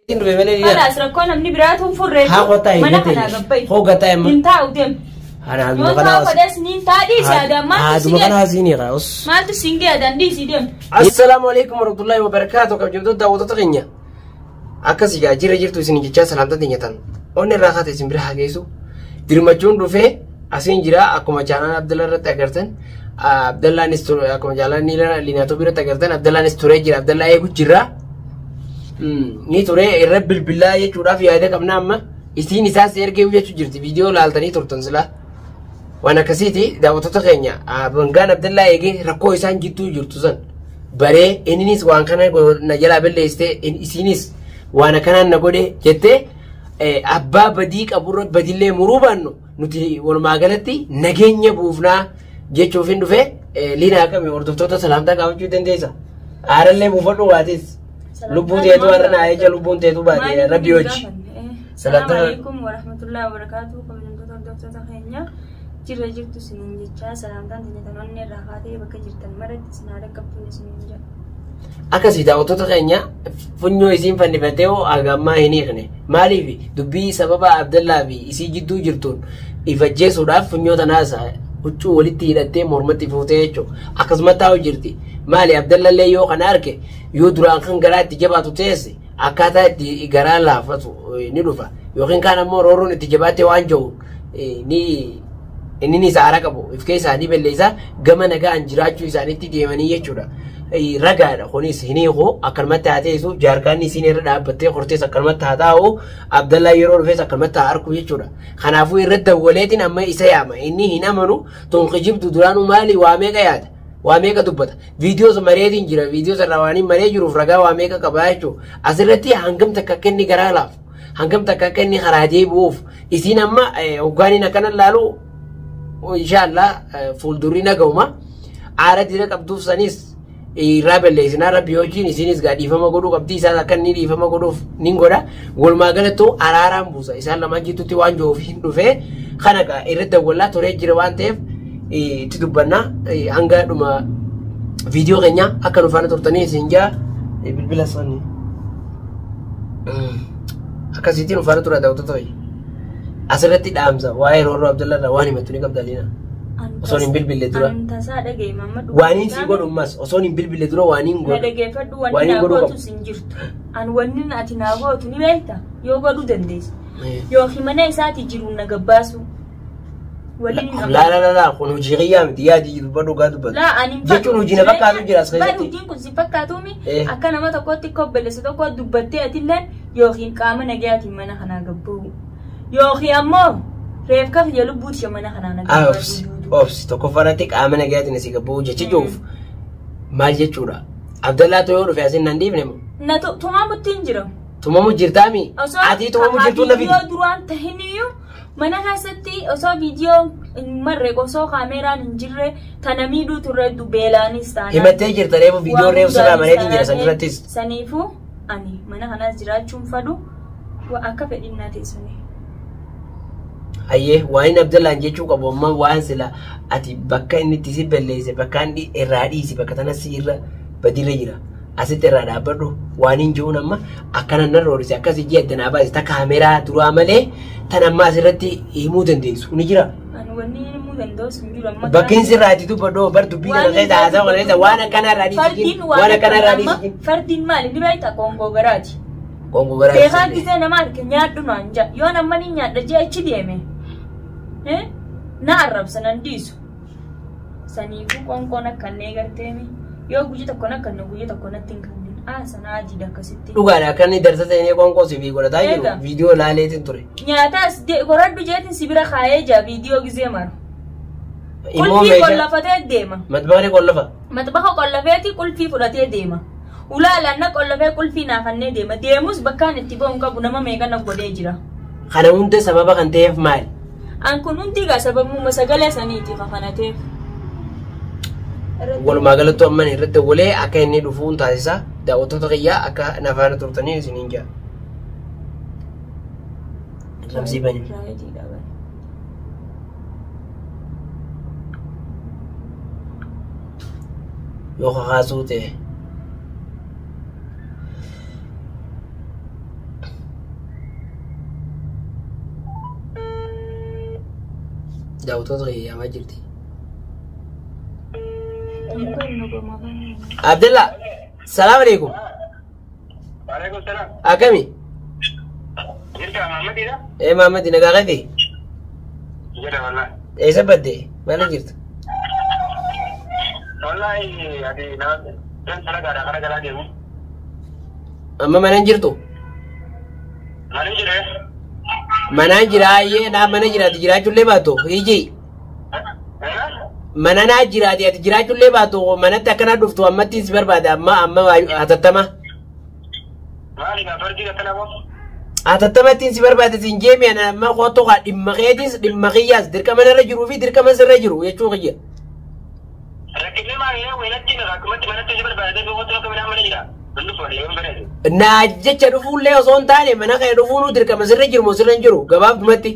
خلاص ركونا من براتهم فريد ها قطعي هو قطعي انت ودم أنا ما فدس نين تادي سادا ما تسيني غاوس ما تسيني أدان دي سيدم. السلام عليكم ورحمة الله وبركاته. كم جبتوا دعوة تغنية أكاسي جاجير جيرتو سيني جيتشا سلام تدنيا تان أون الراحة تسمبري حاجيسو درمجون رفه أسين جرا أكو مجانا عبد الله رتاعرتن عبد الله نستور أكو مجالا نيلا ليناتو بيرتاعرتن عبد الله نستوري جرا عبد الله يكو جرا ني توري الرب بالله يجورا في هذا كم نام إستين إساس يركي وجه جرتي فيديو لالتني تورتنزلا وانا كسيتي دعوة تغنية بنغان عبد الله يجي ركو إسان جيتو جرتوزن بري إنيس وان كان نجلا بالليستة إن إسينيس وانا كان نقوله جته أبا بديك أبورة بديله مروبانو نتي والمعجلتي نجيني بوفنا جيتشو فين دفع لينا كم يوردفتو سلام تا كم جودن ديسا عارلة بوفنو واتيس لبون تيتو أرنا أيجا لبون تيتو بعدي ربيوج السلام عليكم ورحمة الله وبركاته. كم جنتو دكتور تخينيا جرا جرتو سنين جتشا سلام تا تنتنوني راحاتي بكا جرتن مرد سنارك كبتوني سنين جا أكاسي دعوة تغنية فنيو إسين فنفتيو أغاما هنيخني مالي في دبي سبب عبد الله في إسي جدو جرتون إفجي سودا فنيو تناسا وچو ولتي إلتي مرمتي فوتيچو أكاسمتاو جرتي مالي عبد الله اللي يو خنارك يو دران خن غرات تجباتو تيسي أكاتا تي غران لافتو ندوفا يوخين كان مورورون تجباتي وانجو ني إنني سارا كبو إفكي ساني بالليزا غما نغا أنجراچو إساني تي ديماني يچودا رجع خونيس هني هو أكرمت هاتيسو جاركاني سينير دابتة خرطيس أكرمت هاتاو عبد الله يرور فيس أكرمت هاركو يجورا خنافو يرد ولاتين أما إسياما إني هنا منو تنخجب دورانو مالي واميكا ياد واميكا دبتا فيديوز مريدين جرا فيديوز الرواني مريد جروف رجع واميكا كبايشو أزرتي هنگم تككني غرالاف هنگم تككني خراجي بوف إسين أما أوغاني نكنا لالو وإن شاء الله فولدورينا قوما عارض لك أبدوف سانيس رابل إسنا ربيوجين إسنيس قادي فما قدو قبتي إسا كنني فما قدو نينغودا والماغلتو أرارام بوسا إسان لما جيتو تيوان جو فيندو في خانقا إرد ولا توريج جروان تيف تدبنا هنگا دوما فيديو غنيا أكا نفانا تورتاني سنجا بالبلا صاني أكا سيتي نفانا تورا داوتو توي أسرتي دامزا واي رورو عبد الله رواني متوني قبدالينا osoon bilbille dura tasaadha gee mamadu waaniin si godhu mas osoon bilbille dura waaniin godhu dhaggeeffadhu wanni na gootu sin jirtu an wanni ati na gootu ni beekta yoo godhu dandeessa yoo himana isaati jiru na gabbaasu la kun hojii qiyyaa miti yaadi jiru badhu gaadu badhu jechuun hojii na fakkaatu jira as keessatti hojiin kun si fakkaatumi akka nama tokkotti kobbelessa tokko dubbattee atilleen yookiin qaama nagayaatiin mana kanaa gabba'u yookiin ammoo reefka fi lubbuuti shamana kanaa nagabaasu Ops, toko farati qaama nagayaatiin asii gabba'uu jecha jiruuf maal jechuudha? Abdallaa Toyoo dhufe asiin nan dhiifne moo? Na tumamu ittiin jira. Tumamu jirtaami? Ati tumamu jirtuu na fidi? Viidiyoo duraan tahiniyyuu mana keessatti osoo viidiyoo hin marre osoo kaameraan hin jirre tana miidhuu turre beelaanis taanaan. Himattee jirta reefu viidiyoo reefu sirraa mareetiin jira san irrattis. Saniifuu ani mana kanaas jiraachuun fadu akka fedhinnaa teessanii. Aye, wain Abdullah jechu qabu amma waan sila ati bakka inni itti si balleesse bakka inni irraa dhiisi bakka tana sirra badira jira asitti irraa dhaabbadhu waan hin jiru amma akkana nan roorisi akkasi ji'a danaa baasi ta kaameraa duraa malee tan amma asirratti himuu dandeessu ni jira. Wanni himuu dandeessu hin jiru amma. Bakki sirraa ati dubbadhu bar dubbii kana keessa haasaa kana keessa waan akkana irraa dhiisi waan akkana irraa dhiisi. Fardiin maali ni beektaa Koongoo garaati. Koongoo garaati. Beekaa gisee nama arge nyaadhu naan jaa yoo namni ni nyaadha jee achi deeme. Na arab sanan disu saniifu qoonqoon akkanee garteemi yoo guyya tokko nakkanne guyya tokko natti hin kanneen sana ajii akkasitti dhugaadha akka inni darsa ta'ee qoonqoo si fi godhataa jiru viidiyoo laaleetiin ture nyaataas goradhu jeetiin si bira kaayee jaa viidiyoo gisee maru qulfii qollafatee deema matbaqa qollafeeti qulfii fudhatee deema ulaalanna qollafee qulfii naafannee deema deemus bakkaan itti ba'uun qabu nama meeqana godhee jira kana hunda sababa kan ta'eef maali? An kun hundi sababu masagalee saniiti kafanateef. Walumaa galatti amman irratti walee akka inni dhufuun taasisa daawwattoota qiyyaa akka nafaana turtanii isiniin jaa. Ramsii bani. Yoo kakaasuu ta'e. daawwattoota qiyyamaa jirti. Abdullah salaam alaikum. Waalaikum salaam. Akami? Jirta Mahamadidha? Mahamadi nagaa qabe? Jira wallahi. Eessa badde? Maal jirtu? Wallahi ati nama dan salagaadha kana galaa deemu. Amma mana jirtu? Mana jira? Mana jira ayyee naa mana jiraati jiraachuullee baatu hiji. Mana naa jiraati ati jiraachuullee baatu manatti akkana dhuftu ammatti si barbaada amma hatattama. Maali gaa fardi akkana moo? Hatattamattiin si barbaada siin jeemi ana amma qottoo kaa dhimma keetis dhimma kiyyaas dirqama narra jiruu fi dirqama sirra jiru jechuu kiyya. Rakkinni maali waynatti rakkumatti manatti si barbaada qottoo akka midhaan mana jira. Naa jecha dhufuullee osoo hin taane mana kee dhufuun dirqama sirra jiru moo sirra hin jiru gabaabdumatti.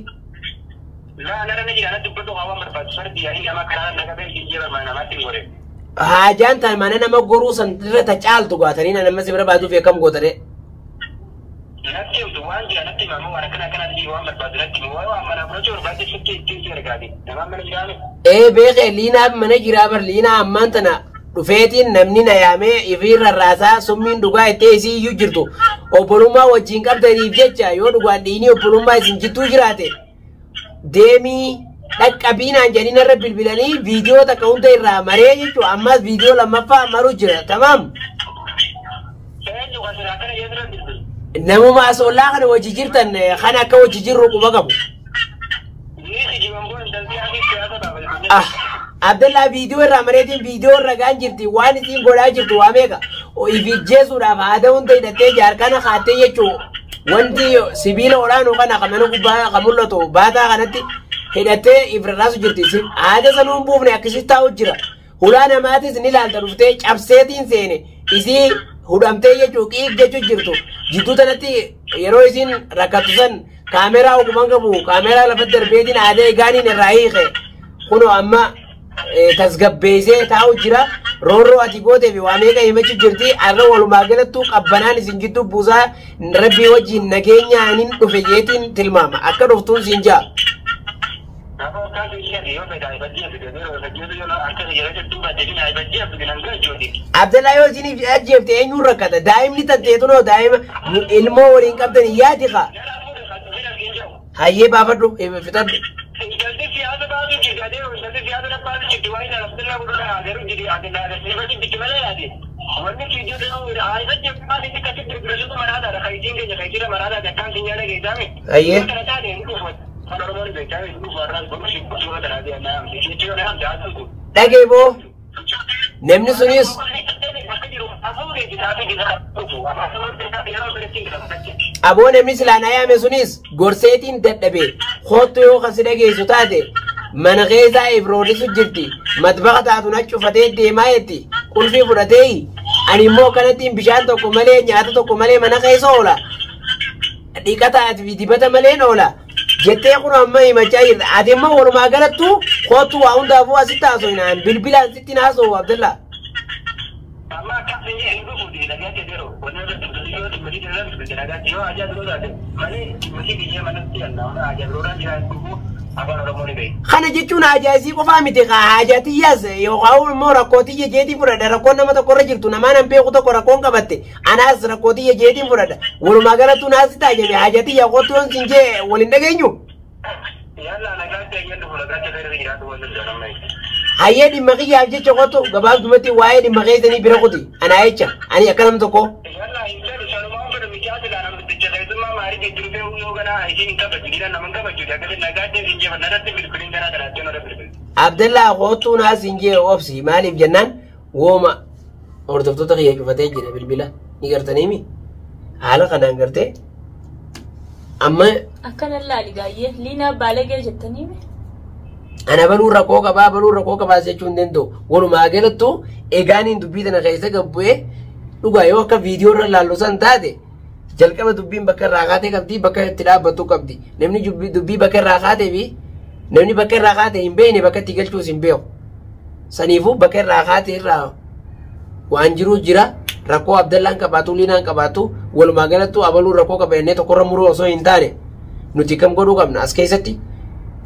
Haajaan ta'an mana nama goruu san irra ta caaltu gaatanii nama si barbaaduuf eekam gootane. Beekee liinaa mana jiraa bar liinaa ammaan tana dhufeetiin namni na yaamee ifiirra raasaa summiin dhugaa ittee isii iyyuu jirtu obbolummaa wajjin qabdaniif jecha yoo dhugaan dhiinii obbolummaa isin jittuu jiraate deemii dhaqqabiinaan jedhanii narra bilbilanii viidiyoo takka hunda irraa maree jechuun ammas viidiyoo lammaffaa maruu jira tamaam. Namuma asoolaa kana wajji jirtan kan akka wajji jirru quba qabu. Abdallah viidiyoo irraa mareetiin viidiyoo irra gaan jirti waan isiin godhaa jirtu waa meeqa ifijjeesuudhaaf haada hunda hidhattee jaarkana kaattee jechuun wanti sibiila olaanoo kana kamana gubbaa kan mul'atu baataa kanatti hidhattee ifrarraasu jirti isin haada sanuun buufne akkasitti taa'u jira hulaa namaatis ni ilaalta dhuftee cabseetiin seene isii hudhamtee jechuun qiif jechuun jirtu jidduu tanatti yeroo isiin rakkattu san kaameraa hukuman qabu kaameraa lafatti darbeetiin haada eegaaniin irraa hiike kunoo amma tasgabbeessee taa'u jira roorroo ati gootee fi waa meeqa himachu jirti arra walumaa galattuu qabbanaan isin gidduu buusaa rabbii wajjin nageenyaanin dhufe jeetiin tilmaama akka dhuftuun siin jaa. Abdallah yoo isiniif ajjeefte eenyuun rakkata daa'imni tanteetunoo daa'ima ilmoo waliin qabdan yaadi kaa hayyee baafadhu fixadhu. Dhagee boo namni sunis aboo namni silaan ayaame sunis gorseetiin dadhabee hoottu yoo kasi dhageessu taate mana keessaa ifroorrisu jirti matbaqa taatu na cufatee deemaa jetti qulfii fudhatee ani immoo kanattiin bishaan tokko malee nyaata tokko malee mana keessa oola dhiqataati fi dibata malee oola jettee kun amma himachaa jirta ati immoo walumaa galattu hoottu waa hundaafuu asitti haasofnaan bilbilaan sitti haasa'u Abdallah. Kana jechuun hajaasii qofaa miti hajatiyyaas yookaan immoo rakkootiyya jeetiin fudhadha rakkoon nama tokkorra jirtu namaan an beeku tokko rakkoon qabatte anaas rakkootiyya jeetiin fudhadha walumaa galattuu naas taajame hajatiyya qottu yoon siin jee waliin dhageenyu. Hayyee dhimma kiyyaaf jecha qottu gabaabdumatti waa'ee dhimma keessanii bira kuti anaa jecha ani akka nam tokko. Abdallah qottuu naas hin jee obsi maaliif jennaan wooma hordoftoota kiyya cufatee jira bilbila ni gartaniimi haala kanaan gartee amma akkana laali gaayyee liina baalegee jettaniimi. Ana baluu rakkoo qabaa jechuun danda'u walumaa galattuu egaaniin dubbii tana keessa gabbu'ee dhugaa yoo akka viidiyoo irra laallu san taate jalqaba dubbiin bakka irraa kaatee qabdi bakka itti dhaabbattu qabdi namni dubbii bakka irraa kaatee fi namni bakka irraa kaatee hin beekne bakka itti galchuus hin beeku saniifuu bakka irraa kaatee irraa waan jiru jira rakkoo Abdallaan qabaatu liinaan qabaatu walumaa galattuu abaluu rakkoo qabannee tokkorra muruu osoo hin taane nuti kam godhuu qabna as keessatti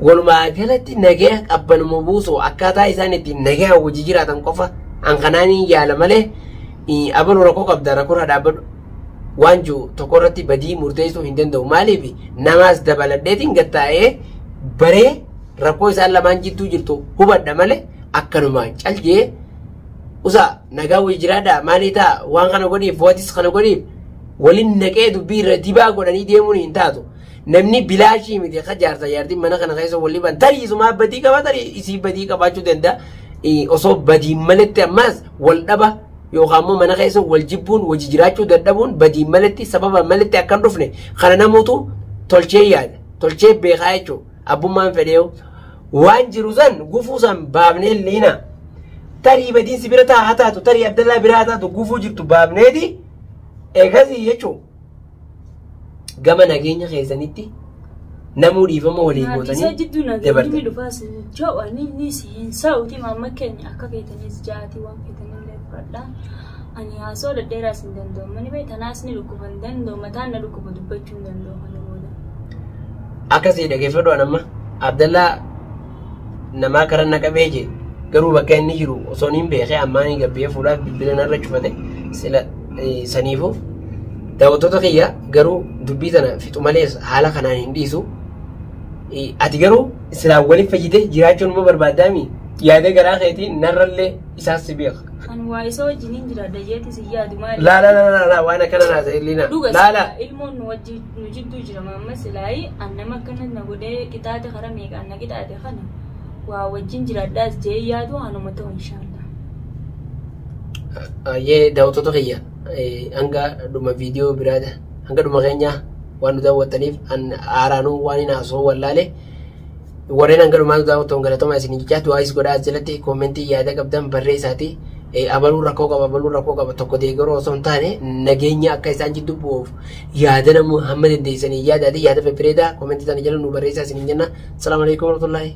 walumaa galatti nagaa qabbanuma buusu akkaataa isaan ittiin nagaa hojii jiraatan qofa an kanaanii yaala malee abaluu rakkoo qabda rakkoo dhaabbadhu waan jiru tokko irratti badii murteessuu hin danda'u maaliif namaas dabaladheetiin gattaa'ee baree rakkoo isaan lamaan jidduu jirtu hubadha malee akkanuma caljee usa nagaa hojii jiraadha maalii ta'a waan kana godhiif waatis kana godhiif waliin naqee dubbii irra dibaa godhanii deemuun hin taatu. Namni bilaashii miti akka jaarsa jaartiin mana kana keessa walii ban tariisumaa badii qaba tarii isii badii qabaachuu danda'a osoo badii maletti ammas wal dhaba yookaan immoo mana keessa wal jibbuun hojii jiraachuu dadhabuun badii maletti sababa maletti akka hin dhufne kana namoota tolchee yaada tolchee beekaa jechuudha abbummaan fedhee waan jiru san gufuu san baafnee liina tarii badiin si bira haa taatu tarii Abdallaa bira haa taatu gufuu jirtu baafneeti eegasii jechuudha. Gama nageenya keessanitti namuu dhiifama walii gootanii dabartan. Nageenya dhufaas jawwanii ni sauti mamma keenya akka keetaniis jaati waan keetanillee fudhadha. Ani haasoo dhedheeraas hin danda'u. Mani beekanaas ni dhukkuba hin danda'u. Mataan na dhukkuba dubbachuu hin danda'u kana booda. Akkasii dhageeffadhu anamma Abdallaa namaa karaa na qabee jee garuu bakka inni jiru osoo hin beekee ammaan hin gabbee fuudhaaf bilbila narra cufate sila saniifuu. Daawwattoota kiyya garuu dubbii tana fixu malees haala kanaan hin dhiisu. Ati garuu islaan waliif fayyite jiraachuun immoo barbaadaami yaada garaa keetiin narrallee isaas si beeka. Ani waa isa wajjiniin jiraadha jeeti si yaadu maali? Laala waan akkana naasa illiina. Dhuga ilmoon nu jidduu jira mamma silaayi annama akkana na godhee qixaate kara meeqaan na qixaate kana waa wajjin jiraadhaas jee yaadu hanuma ta'u inshaallah. Yee daawwattoota kiyya. Hanga dhuma viidiyoo biraadha hanga dhuma keenya waan nu daawwattaniif aaraanuu waan hin haasoo wallaale warreen hanga dhumaa nu daawwattan galatoomaa isin jechaatu waa'is godhaa as jalatti koomentii yaada qabdan barreessaati abaluu rakkoo qaba tokko deeggaruu osoo hin taane nageenya akka isaan jidduu bu'uuf yaada namu hamma dandeessanii yaada feffireedaa koomentii sana jala nu barreessaa isin jenna. Salaamu alaikum warahmatullaahi.